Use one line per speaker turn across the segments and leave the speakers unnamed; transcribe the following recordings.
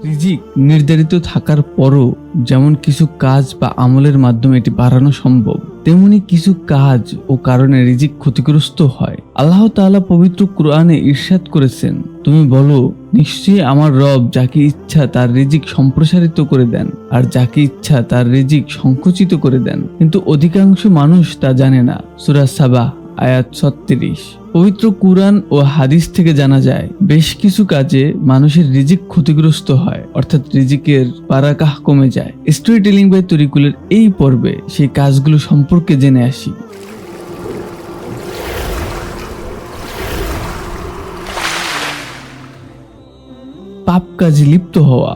রিজিক নির্ধারিত থাকার পরও যেমন কিছু কাজ বা আমলের মাধ্যমে এটি বাড়ানো সম্ভব, তেমনি কিছু কাজ ও কারণে রিজিক ক্ষতিগ্রস্ত হয়। আল্লাহ তাআলা পবিত্র কুরআনে ইরশাদ করেছেন, তুমি বলো, নিশ্চয়ই আমার রব যাকে ইচ্ছা তার রিজিক সম্প্রসারিত করে দেন আর যাকে ইচ্ছা তার রিজিক সংকুচিত করে দেন, কিন্তু অধিকাংশ মানুষ তা জানে না। সূরা সাবা আয়াত ৩৬। পবিত্র কুরআন ও হাদিস থেকে জানা যায় বেশ কিছু কাজে মানুষের রিজিক ক্ষতিগ্রস্ত হয়, অর্থাৎ রিজিকের বারাকাহ কমে যায়। স্টোরি টেলিং বাই তরিকুলের এই পর্বে সেই কাজগুলো সম্পর্কে জেনে আসি। পাপ কাজে লিপ্ত হওয়া।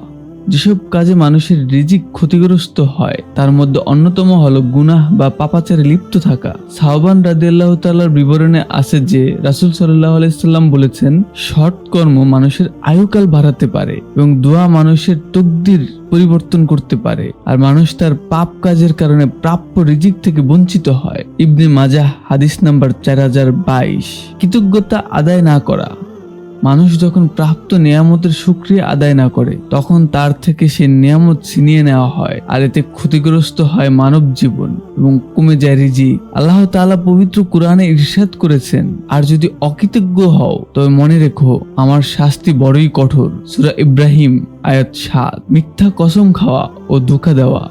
যেসব কাজে মানুষের রিজিক ক্ষতিগ্রস্ত হয় তার মধ্যে অন্যতম হলো গুনাহ বা পাপাচারে লিপ্ত থাকা। সাওবান রাদিয়াল্লাহু তাআলার বিবরণে আছে যে রাসূল সাল্লাল্লাহু আলাইহি সাল্লাম বলেছেন, সৎ কর্ম মানুষের আয়ুকাল বাড়াতে পারে এবং দোয়া মানুষের তকদির পরিবর্তন করতে পারে, আর মানুষ তার পাপ কাজের কারণে প্রাপ্য রিজিক থেকে বঞ্চিত হয়। ইবনে মাজাহ হাদিস নাম্বার 4022। কৃতজ্ঞতা আদায় না করা। মানুষ যখন প্রাপ্ত নিয়ামতের শুকরিয়া আদায় না করে তখন তার থেকে সে নিয়ামত ছিনিয়ে নেওয়া হয়, আর এতে ক্ষতিগ্রস্ত হয় মানব জীবন এবং কমে যায় রিজিক। আল্লাহ তাআলা পবিত্র কুরআনে ইরশাদ করেছেন, আর যদি অকৃতজ্ঞ হও তবে মনে রেখো আমার শাস্তি বড়ই কঠোর। সূরা ইব্রাহিম আয়াত ৭। মিথ্যা কসম খাওয়া ও ধোঁকা দেওয়া।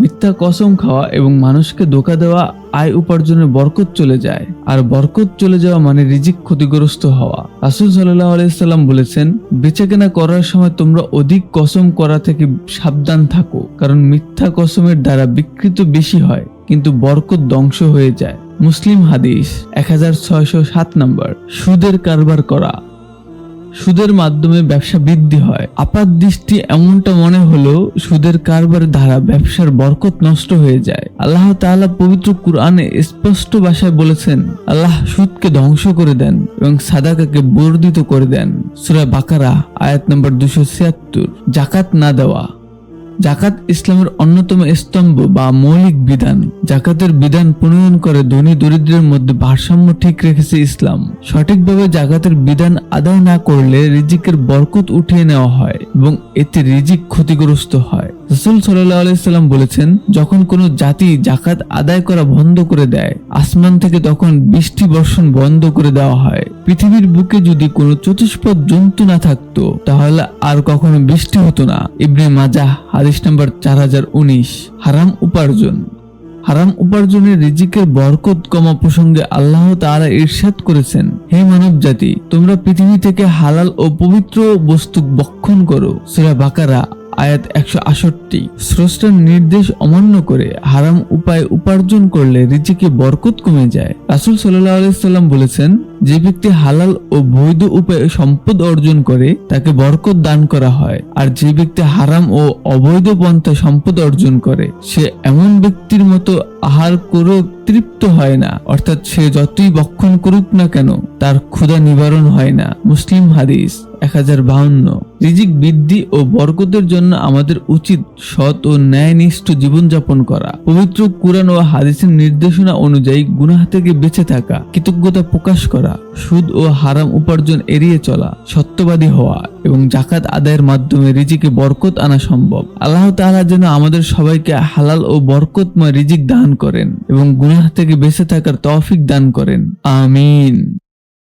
মিথ্যা কসম খাওয়া এবং মানুষকে ধোঁকা দেওয়া আয় উপার্জনের বরকত চলে যায়, আর বরকত চলে যাওয়া মানে রিজিক ক্ষতিগ্রস্ত হওয়া। রাসূল সাল্লাল্লাহু আলাইহি সাল্লাম বলেছেন, বেচাকেনা করার সময় তোমরা অধিক কসম করা থেকে সাবধান থাকো, কারণ মিথ্যা কসমের দ্বারা বিকৃত বেশি হয় কিন্তু বরকত ধ্বংস হয়ে যায়। মুসলিম হাদিস 1607 নম্বর। সুদের কারবার করা। সুদের মাধ্যমে ব্যবসা বৃদ্ধি হয়। আপাত দৃষ্টি এমনটা মনে হলো সুদের কারবার দ্বারা ব্যবসার বরকত নষ্ট হয়ে যায়। আল্লাহ তাআলা পবিত্র কুরআনে স্পষ্ট ভাষায় বলেছেন, আল্লাহ সুদকে ধ্বংস করে দেন এবং সাদাকাকে বর্ধিত করে দেন। সূরা বাকারা আয়াত নম্বর 276। জাকাত না দেওয়া। জাকাত ইসলামের অন্যতম স্তম্ভ বা মৌলিক বিধান। জাকাতের বিধান প্রণয়ন করে ধনী দরিদ্রের মধ্যে ভারসাম্য ঠিক রেখেছে ইসলাম। সঠিকভাবে জাকাতের বিধান আদায় না করলে রিজিকের বরকত উঠিয়ে নেওয়া হয় এবং এতে রিজিক ক্ষতিগ্রস্ত হয়। রাসূল সাল্লাল্লাহু আলাইহি সাল্লাম বলেছেন, যখন কোনো জাতি জাকাত আদায় করা বন্ধ করে দেয় আসমান থেকে তখন বৃষ্টি বর্ষণ বন্ধ করে দেওয়া হয়। পৃথিবীর বুকে যদি কোনো চতুষ্পদ জন্তু না থাকতো তাহলে আর কখনো বৃষ্টি হতো না। ইবনে মাজাহ হাদিস নাম্বার 4019। হারাম উপার্জন। হারাম উপার্জনের রিজিকের বরকত কমা প্রসঙ্গে আল্লাহ তাআলা ইরশাদ করেছেন, হে মানব জাতি, তোমরা পৃথিবী থেকে হালাল ও পবিত্র বস্তু ভক্ষণ করো। সূরা বাকারা আয়াত 168। স্রষ্টার নির্দেশ অমান্য করে হারাম উপায় উপার্জন করলে রিজিকে বরকত কমে যায়। রাসূল সাল্লাল্লাহু আলাইহি সাল্লাম বলেছেন, যে ব্যক্তি হালাল ও বৈধ উপায়ে সম্পদ অর্জন করে তাকে বরকত দান করা হয়, আর যে ব্যক্তি হারাম ও অবৈধ পন্থায় সম্পদ অর্জন করে সে এমন ব্যক্তির মতো আহার করে তৃপ্ত হয় না, অর্থাৎ সে যতই ভক্ষণ করুক না কেন তার ক্ষুধা নিবারণ হয় না। মুসলিম হাদিস 1052। রিজিক বৃদ্ধি ও বরকতের জন্য আমাদের উচিত সৎ ও ন্যায়নিষ্ঠ জীবনযাপন করা, পবিত্র কুরআন ও হাদিসের নির্দেশনা অনুযায়ী গুনাহ থেকে বেঁচে থাকা, কৃতজ্ঞতা প্রকাশ করা, সুদ ও হারাম উপার্জন এড়িয়ে চলা, সত্যবাদী হওয়া এবং জাকাত আদায়ের মাধ্যমে রিজিকে বরকত আনা সম্ভব। আল্লাহ তাআলা যেন আমাদের সবাইকে হালাল ও বরকতময় রিজিক দান করেন এবং গুনাহ থেকে বেঁচে থাকার তৌফিক দান করেন। আমিন।